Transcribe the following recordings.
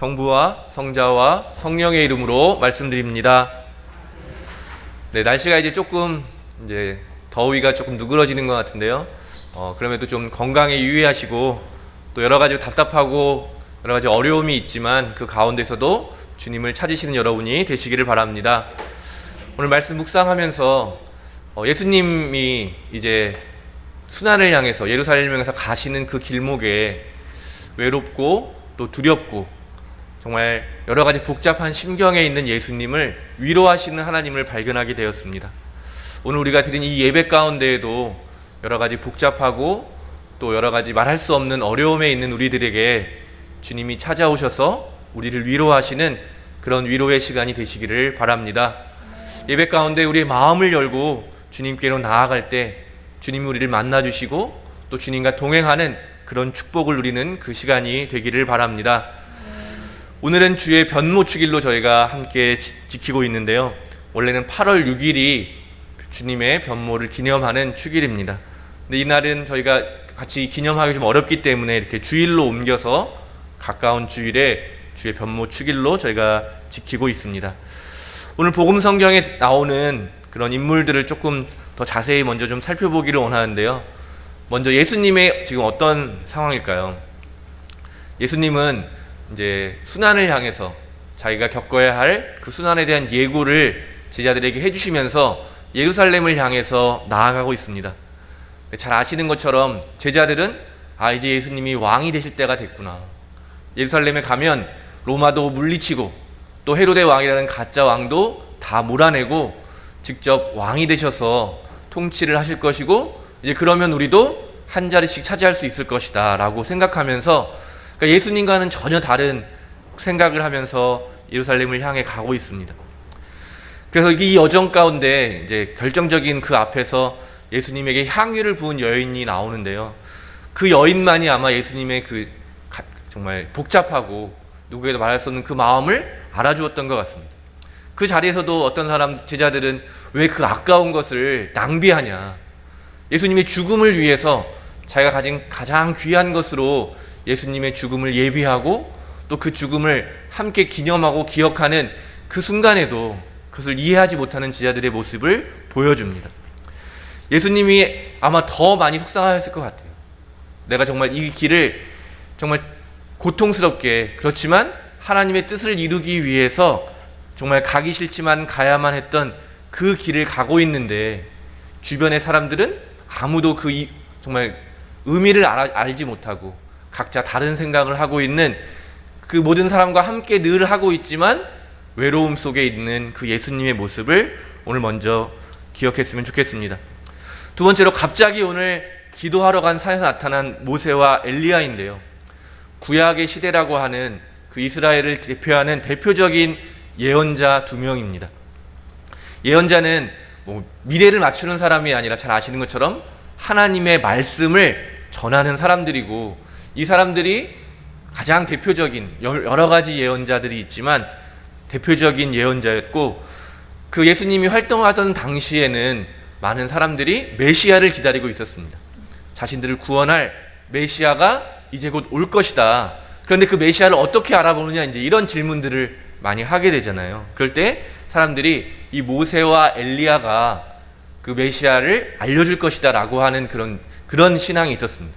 성부와 성자와 성령의 이름으로 말씀드립니다. 네, 날씨가 이제 조금 더위가 조금 누그러지는 것 같은데요. 그럼에도 좀 건강에 유의하시고 또 여러 가지 답답하고 여러 가지 어려움이 있지만 그 가운데서도 주님을 찾으시는 여러분이 되시기를 바랍니다. 오늘 말씀 묵상하면서 예수님이 이제 순환을 향해서 예루살렘을 향해서 가시는 그 길목에 외롭고 또 두렵고 정말 여러 가지 복잡한 심경에 있는 예수님을 위로하시는 하나님을 발견하게 되었습니다. 오늘 우리가 드린 이 예배 가운데에도 여러 가지 복잡하고 또 여러 가지 말할 수 없는 어려움에 있는 우리들에게 주님이 찾아오셔서 우리를 위로하시는 그런 위로의 시간이 되시기를 바랍니다. 예배 가운데 우리의 마음을 열고 주님께로 나아갈 때 주님이 우리를 만나주시고 또 주님과 동행하는 그런 축복을 누리는 그 시간이 되기를 바랍니다. 오늘은 주의 변모 축일로 저희가 함께 지키고 있는데요. 원래는 8월 6일이 주님의 변모를 기념하는 축일입니다. 근데 이날은 저희가 같이 기념하기 좀 어렵기 때문에 이렇게 주일로 옮겨서 가까운 주일에 주의 변모 축일로 저희가 지키고 있습니다. 오늘 복음 성경에 나오는 그런 인물들을 조금 더 자세히 먼저 좀 살펴보기를 원하는데요. 먼저 예수님의 지금 어떤 상황일까요? 예수님은 이제 순환을 향해서 자기가 겪어야 할 그 순환에 대한 예고를 제자들에게 해주시면서 예루살렘을 향해서 나아가고 있습니다. 잘 아시는 것처럼 제자들은 이제 예수님이 왕이 되실 때가 됐구나. 예루살렘에 가면 로마도 물리치고 또 헤로데 왕이라는 가짜 왕도 다 몰아내고 직접 왕이 되셔서 통치를 하실 것이고 이제 그러면 우리도 한 자리씩 차지할 수 있을 것이다 라고 생각하면서 그러니까 예수님과는 전혀 다른 생각을 하면서 예루살렘을 향해 가고 있습니다. 그래서 이 여정 가운데 이제 결정적인 그 앞에서 예수님에게 향유를 부은 여인이 나오는데요. 그 여인만이 아마 예수님의 그 정말 복잡하고 누구에도 말할 수 없는 그 마음을 알아주었던 것 같습니다. 그 자리에서도 어떤 사람 제자들은 왜 그 아까운 것을 낭비하냐. 예수님의 죽음을 위해서 자기가 가진 가장 귀한 것으로 예수님의 죽음을 예비하고 또 그 죽음을 함께 기념하고 기억하는 그 순간에도 그것을 이해하지 못하는 제자들의 모습을 보여줍니다. 예수님이 아마 더 많이 속상하셨을 것 같아요. 내가 정말 이 길을 정말 고통스럽게 그렇지만 하나님의 뜻을 이루기 위해서 정말 가기 싫지만 가야만 했던 그 길을 가고 있는데 주변의 사람들은 아무도 정말 의미를 알지 못하고 각자 다른 생각을 하고 있는 그 모든 사람과 함께 늘 하고 있지만 외로움 속에 있는 그 예수님의 모습을 오늘 먼저 기억했으면 좋겠습니다. 두 번째로 갑자기 오늘 기도하러 간 산에서 나타난 모세와 엘리야인데요. 구약의 시대라고 하는 그 이스라엘을 대표하는 대표적인 예언자 두 명입니다. 예언자는 미래를 맞추는 사람이 아니라 잘 아시는 것처럼 하나님의 말씀을 전하는 사람들이고 이 사람들이 가장 대표적인 여러 가지 예언자들이 있지만 대표적인 예언자였고 그 예수님이 활동하던 당시에는 많은 사람들이 메시아를 기다리고 있었습니다. 자신들을 구원할 메시아가 이제 곧 올 것이다. 그런데 그 메시아를 어떻게 알아보느냐 이제 이런 질문들을 많이 하게 되잖아요. 그럴 때 사람들이 이 모세와 엘리야가 그 메시아를 알려줄 것이다 라고 하는 그런 신앙이 있었습니다.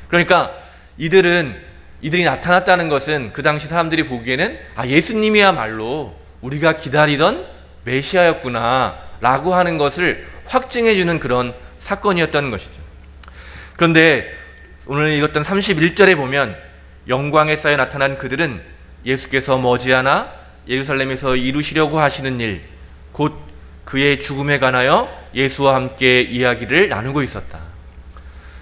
그러니까 이들이 나타났다는 것은 그 당시 사람들이 보기에는 예수님이야말로 우리가 기다리던 메시아였구나 라고 하는 것을 확증해주는 그런 사건이었다는 것이죠. 그런데 오늘 읽었던 31절에 보면 영광에 쌓여 나타난 그들은 예수께서 머지않아 예루살렘에서 이루시려고 하시는 일, 곧 그의 죽음에 관하여 예수와 함께 이야기를 나누고 있었다.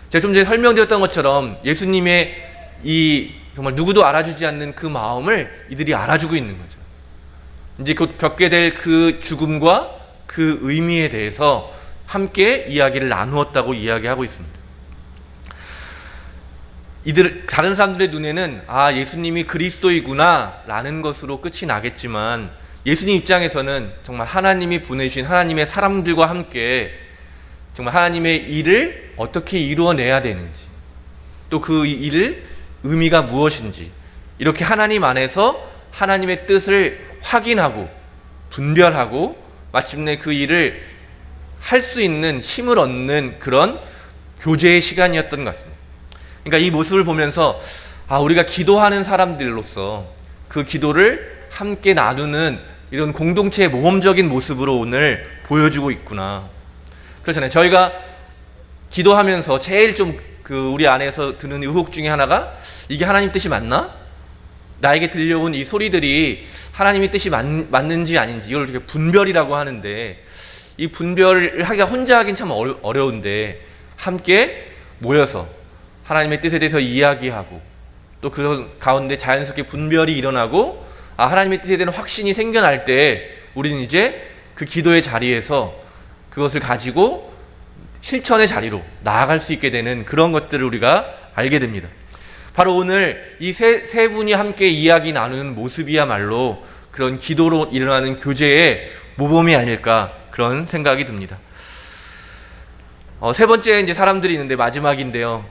제가 좀 전에 설명드렸던 것처럼 예수님의 이 정말 누구도 알아주지 않는 그 마음을 이들이 알아주고 있는 거죠. 이제 곧 겪게 될 그 죽음과 그 의미에 대해서 함께 이야기를 나누었다고 이야기하고 있습니다. 다른 사람들의 눈에는 예수님이 그리스도이구나 라는 것으로 끝이 나겠지만 예수님 입장에서는 정말 하나님이 보내주신 하나님의 사람들과 함께 정말 하나님의 일을 어떻게 이루어내야 되는지 또 그 일을 의미가 무엇인지 이렇게 하나님 안에서 하나님의 뜻을 확인하고 분별하고 마침내 그 일을 할 수 있는 힘을 얻는 그런 교제의 시간이었던 것 같습니다. 그러니까 이 모습을 보면서 우리가 기도하는 사람들로서 그 기도를 함께 나누는 이런 공동체의 모범적인 모습으로 오늘 보여주고 있구나. 그렇잖아요. 저희가 기도하면서 제일 좀 우리 안에서 드는 의혹 중에 하나가, 이게 하나님 뜻이 맞나? 나에게 들려온 이 소리들이 하나님의 뜻이 맞는지 아닌지, 이걸 이렇게 분별이라고 하는데, 이 분별을 하기가 혼자 하긴 참 어려운데 함께 모여서 하나님의 뜻에 대해서 이야기하고 또 그 가운데 자연스럽게 분별이 일어나고 하나님의 뜻에 대한 확신이 생겨날 때 우리는 이제 그 기도의 자리에서 그것을 가지고 실천의 자리로 나아갈 수 있게 되는 그런 것들을 우리가 알게 됩니다. 바로 오늘 이 세 분이 함께 이야기 나누는 모습이야말로 그런 기도로 일어나는 교제의 모범이 아닐까, 그런 생각이 듭니다. 세 번째 이제 사람들이 있는데 마지막인데요.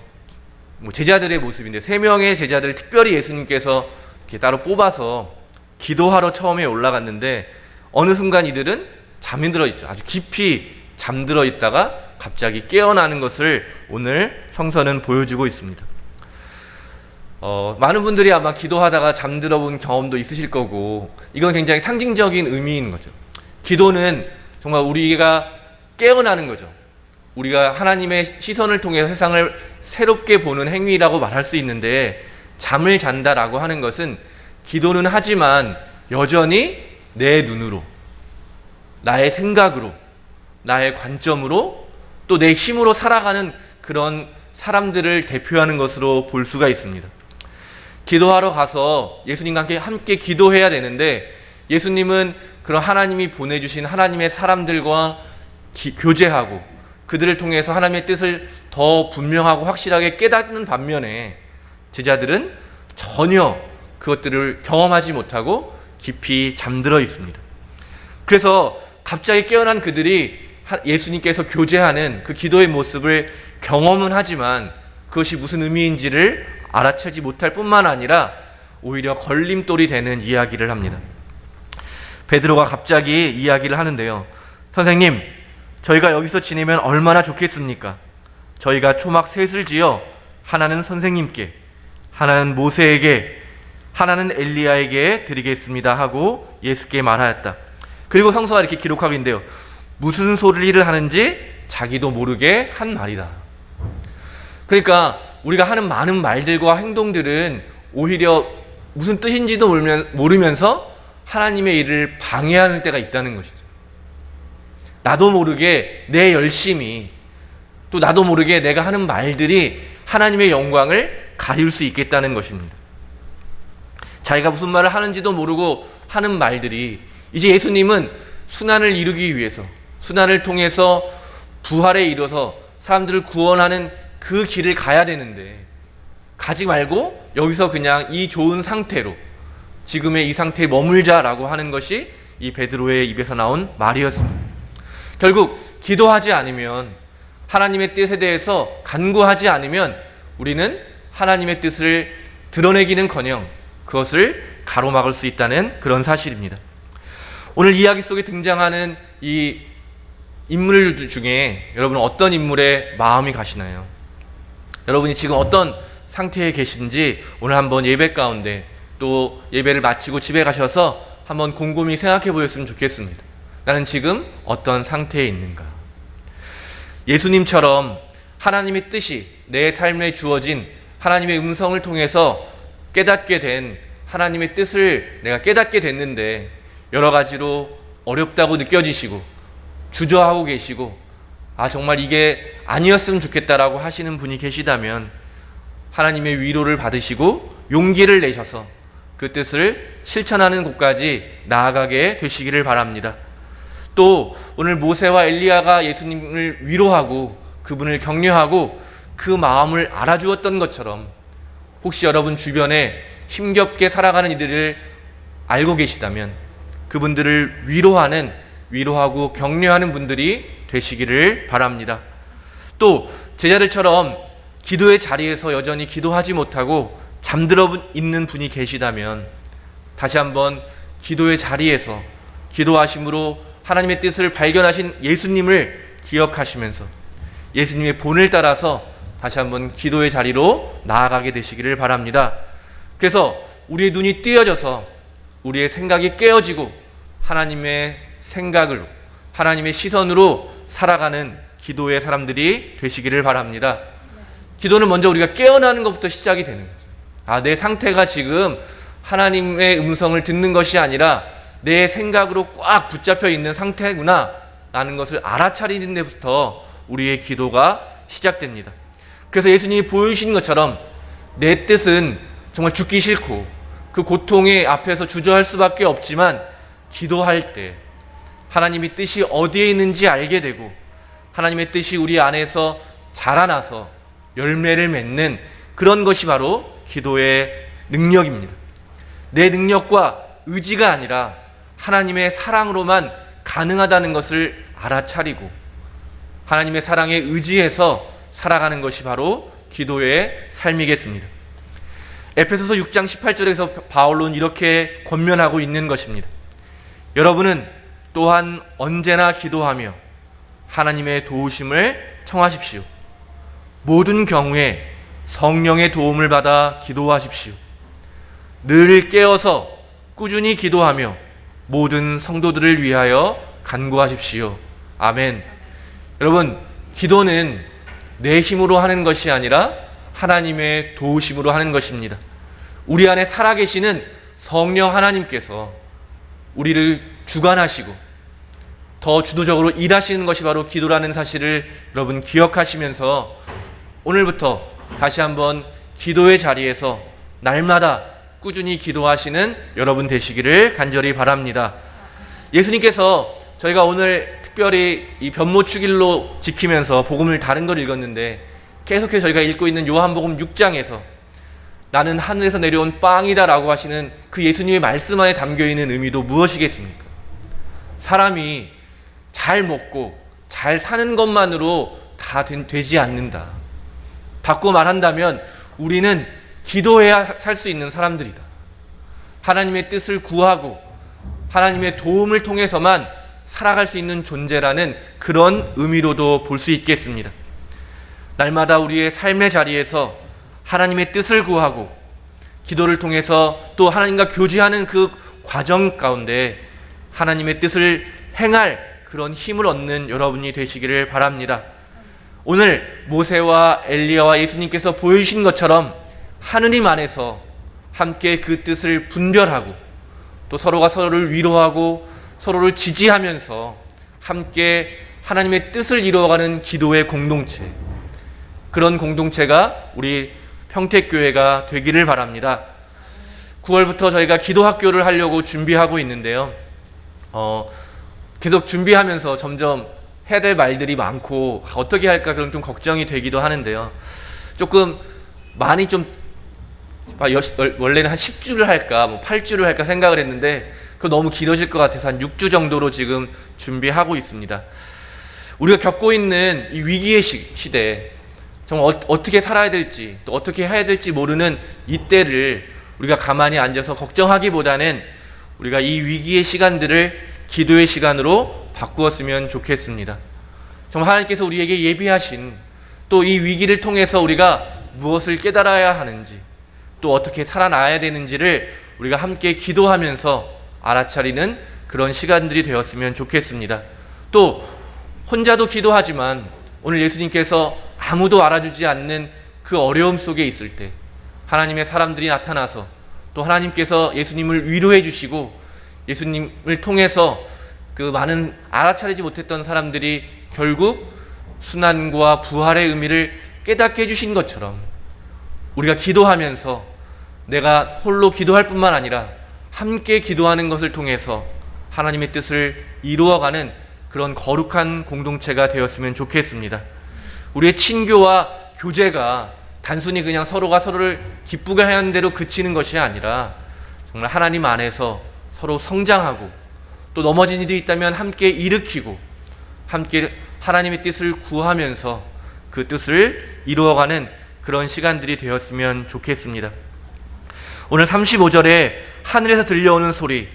제자들의 모습인데, 3명의 제자들을 특별히 예수님께서 이렇게 따로 뽑아서 기도하러 처음에 올라갔는데 어느 순간 이들은 잠이 들어 있죠. 아주 깊이 잠들어 있다가 갑자기 깨어나는 것을 오늘 성서는 보여주고 있습니다. 많은 분들이 아마 기도하다가 잠들어 본 경험도 있으실 거고, 이건 굉장히 상징적인 의미인 거죠. 기도는 정말 우리가 깨어나는 거죠. 우리가 하나님의 시선을 통해서 세상을 새롭게 보는 행위라고 말할 수 있는데, 잠을 잔다라고 하는 것은 기도는 하지만 여전히 내 눈으로, 나의 생각으로, 나의 관점으로, 또 내 힘으로 살아가는 그런 사람들을 대표하는 것으로 볼 수가 있습니다. 기도하러 가서 예수님과 함께 기도해야 되는데, 예수님은 그런 하나님이 보내주신 하나님의 사람들과 교제하고 그들을 통해서 하나님의 뜻을 더 분명하고 확실하게 깨닫는 반면에 제자들은 전혀 그것들을 경험하지 못하고 깊이 잠들어 있습니다. 그래서 갑자기 깨어난 그들이 예수님께서 교제하는 그 기도의 모습을 경험은 하지만 그것이 무슨 의미인지를 알아채지 못할 뿐만 아니라 오히려 걸림돌이 되는 이야기를 합니다. 베드로가 갑자기 이야기를 하는데요. 선생님, 저희가 여기서 지내면 얼마나 좋겠습니까? 저희가 초막 셋을 지어 하나는 선생님께, 하나는 모세에게, 하나는 엘리야에게 드리겠습니다 하고 예수께 말하였다. 그리고 성서가 이렇게 기록하고 있는데요. 무슨 소리를 하는지 자기도 모르게 한 말이다. 그러니까 우리가 하는 많은 말들과 행동들은 오히려 무슨 뜻인지도 모르면서 하나님의 일을 방해하는 때가 있다는 것이죠. 나도 모르게 내 열심이, 또 나도 모르게 내가 하는 말들이 하나님의 영광을 가릴 수 있겠다는 것입니다. 자기가 무슨 말을 하는지도 모르고 하는 말들이, 이제 예수님은 순환을 이루기 위해서, 순환을 통해서 부활에 이뤄서 사람들을 구원하는 그 길을 가야 되는데 가지 말고 여기서 그냥 이 좋은 상태로, 지금의 이 상태에 머물자라고 하는 것이 이 베드로의 입에서 나온 말이었습니다. 결국 기도하지 않으면, 하나님의 뜻에 대해서 간구하지 않으면 우리는 하나님의 뜻을 드러내기는커녕 그것을 가로막을 수 있다는 그런 사실입니다. 오늘 이야기 속에 등장하는 이 인물들 중에 여러분은 어떤 인물에 마음이 가시나요? 여러분이 지금 어떤 상태에 계신지 오늘 한번 예배 가운데, 또 예배를 마치고 집에 가셔서 한번 곰곰이 생각해 보셨으면 좋겠습니다. 나는 지금 어떤 상태에 있는가? 예수님처럼 하나님의 뜻이 내 삶에 주어진 하나님의 음성을 통해서 깨닫게 된 하나님의 뜻을 내가 깨닫게 됐는데 여러 가지로 어렵다고 느껴지시고 주저하고 계시고, 정말 이게 아니었으면 좋겠다라고 하시는 분이 계시다면 하나님의 위로를 받으시고 용기를 내셔서 그 뜻을 실천하는 곳까지 나아가게 되시기를 바랍니다. 또 오늘 모세와 엘리야가 예수님을 위로하고 그분을 격려하고 그 마음을 알아주었던 것처럼, 혹시 여러분 주변에 힘겹게 살아가는 이들을 알고 계시다면 그분들을 위로하고 격려하는 분들이 되시기를 바랍니다. 또 제자들처럼 기도의 자리에서 여전히 기도하지 못하고 잠들어 있는 분이 계시다면 다시 한번 기도의 자리에서 기도하심으로 하나님의 뜻을 발견하신 예수님을 기억하시면서 예수님의 본을 따라서 다시 한번 기도의 자리로 나아가게 되시기를 바랍니다. 그래서 우리의 눈이 띄어져서 우리의 생각이 깨어지고 하나님의 생각으로, 하나님의 시선으로 살아가는 기도의 사람들이 되시기를 바랍니다. 기도는 먼저 우리가 깨어나는 것부터 시작이 되는 거죠. 내 상태가 지금 하나님의 음성을 듣는 것이 아니라 내 생각으로 꽉 붙잡혀 있는 상태구나 라는 것을 알아차리는 데부터 우리의 기도가 시작됩니다. 그래서 예수님이 보여주신 것처럼 내 뜻은 정말 죽기 싫고 그 고통의 앞에서 주저할 수밖에 없지만 기도할 때 하나님의 뜻이 어디에 있는지 알게 되고 하나님의 뜻이 우리 안에서 자라나서 열매를 맺는 그런 것이 바로 기도의 능력입니다. 내 능력과 의지가 아니라 하나님의 사랑으로만 가능하다는 것을 알아차리고 하나님의 사랑에 의지해서 살아가는 것이 바로 기도의 삶이겠습니다. 에베소서 6장 18절에서 바울은 이렇게 권면하고 있는 것입니다. 여러분은 또한 언제나 기도하며 하나님의 도우심을 청하십시오. 모든 경우에 성령의 도움을 받아 기도하십시오. 늘 깨어서 꾸준히 기도하며 모든 성도들을 위하여 간구하십시오. 아멘. 여러분, 기도는 내 힘으로 하는 것이 아니라 하나님의 도우심으로 하는 것입니다. 우리 안에 살아계시는 성령 하나님께서 우리를 주관하시고 더 주도적으로 일하시는 것이 바로 기도라는 사실을 여러분 기억하시면서 오늘부터 다시 한번 기도의 자리에서 날마다 꾸준히 기도하시는 여러분 되시기를 간절히 바랍니다. 예수님께서 저희가 오늘 특별히 이 변모축일로 지키면서 복음을 다른 걸 읽었는데 계속해서 저희가 읽고 있는 요한복음 6장에서 나는 하늘에서 내려온 빵이다 라고 하시는 그 예수님의 말씀 안에 담겨있는 의미도 무엇이겠습니까? 사람이 잘 먹고 잘 사는 것만으로 다 되지 않는다. 바꿔 말한다면 우리는 기도해야 살 수 있는 사람들이다. 하나님의 뜻을 구하고 하나님의 도움을 통해서만 살아갈 수 있는 존재라는 그런 의미로도 볼 수 있겠습니다. 날마다 우리의 삶의 자리에서 하나님의 뜻을 구하고 기도를 통해서 또 하나님과 교제하는 그 과정 가운데 하나님의 뜻을 행할 그런 힘을 얻는 여러분이 되시기를 바랍니다. 오늘 모세와 엘리야와 예수님께서 보여주신 것처럼 하느님 안에서 함께 그 뜻을 분별하고 또 서로가 서로를 위로하고 서로를 지지하면서 함께 하나님의 뜻을 이루어가는 기도의 공동체, 그런 공동체가 우리 평택교회가 되기를 바랍니다. 9월부터 저희가 기도학교를 하려고 준비하고 있는데요. 계속 준비하면서 점점 해야 될 말들이 많고 어떻게 할까 그런 좀 걱정이 되기도 하는데요. 조금 많이 좀 원래는 한 10주를 할까 8주를 할까 생각을 했는데 그거 너무 길어질 것 같아서 한 6주 정도로 지금 준비하고 있습니다. 우리가 겪고 있는 이 위기의 시대, 정말 어떻게 살아야 될지 또 어떻게 해야 될지 모르는 이때를 우리가 가만히 앉아서 걱정하기보다는 우리가 이 위기의 시간들을 기도의 시간으로 바꾸었으면 좋겠습니다. 정말 하나님께서 우리에게 예비하신 또 이 위기를 통해서 우리가 무엇을 깨달아야 하는지 또 어떻게 살아나야 되는지를 우리가 함께 기도하면서 알아차리는 그런 시간들이 되었으면 좋겠습니다. 또 혼자도 기도하지만 오늘 예수님께서 아무도 알아주지 않는 그 어려움 속에 있을 때 하나님의 사람들이 나타나서 또 하나님께서 예수님을 위로해 주시고 예수님을 통해서 그 많은 알아차리지 못했던 사람들이 결국 순환과 부활의 의미를 깨닫게 해주신 것처럼 우리가 기도하면서 내가 홀로 기도할 뿐만 아니라 함께 기도하는 것을 통해서 하나님의 뜻을 이루어가는 그런 거룩한 공동체가 되었으면 좋겠습니다. 우리의 친교와 교제가 단순히 그냥 서로가 서로를 기쁘게 하는 대로 그치는 것이 아니라 정말 하나님 안에서 서로 성장하고 또 넘어진 일이 있다면 함께 일으키고 함께 하나님의 뜻을 구하면서 그 뜻을 이루어가는 그런 시간들이 되었으면 좋겠습니다. 오늘 35절에 하늘에서 들려오는 소리,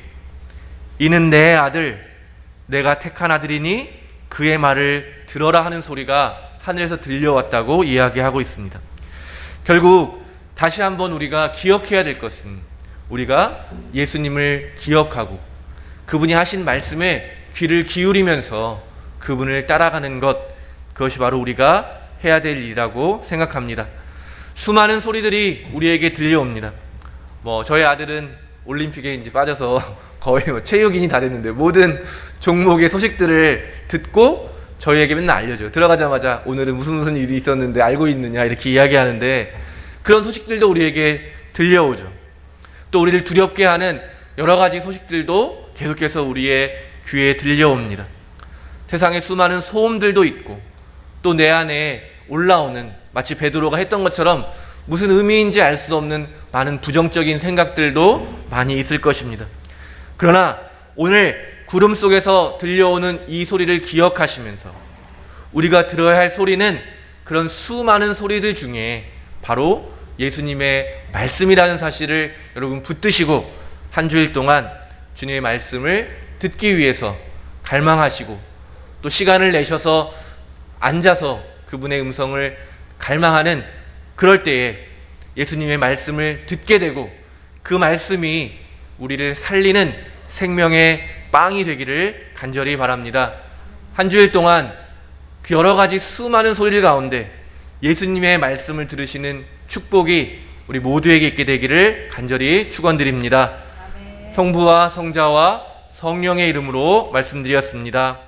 이는 내 아들, 내가 택한 아들이니 그의 말을 들어라 하는 소리가 하늘에서 들려왔다고 이야기하고 있습니다. 결국 다시 한번 우리가 기억해야 될 것은 우리가 예수님을 기억하고 그분이 하신 말씀에 귀를 기울이면서 그분을 따라가는 것, 그것이 바로 우리가 해야 될 일이라고 생각합니다. 수많은 소리들이 우리에게 들려옵니다. 저희 아들은 올림픽에 이제 빠져서 거의 체육인이 다 됐는데 모든 종목의 소식들을 듣고 저희에게 맨날 알려줘요. 들어가자마자 오늘은 무슨 일이 있었는데 알고 있느냐 이렇게 이야기하는데, 그런 소식들도 우리에게 들려오죠. 또 우리를 두렵게 하는 여러 가지 소식들도 계속해서 우리의 귀에 들려옵니다. 세상에 수많은 소음들도 있고 또 내 안에 올라오는, 마치 베드로가 했던 것처럼 무슨 의미인지 알 수 없는 많은 부정적인 생각들도 많이 있을 것입니다. 그러나 오늘 구름 속에서 들려오는 이 소리를 기억하시면서 우리가 들어야 할 소리는 그런 수많은 소리들 중에 바로 예수님의 말씀이라는 사실을 여러분 붙드시고 한 주일 동안 주님의 말씀을 듣기 위해서 갈망하시고 또 시간을 내셔서 앉아서 그분의 음성을 갈망하는 그럴 때에 예수님의 말씀을 듣게 되고 그 말씀이 우리를 살리는 생명의 빵이 되기를 간절히 바랍니다. 한 주일 동안 그 여러 가지 수많은 소리들 가운데 예수님의 말씀을 들으시는 축복이 우리 모두에게 있게 되기를 간절히 축원드립니다. 성부와 성자와 성령의 이름으로 말씀드렸습니다.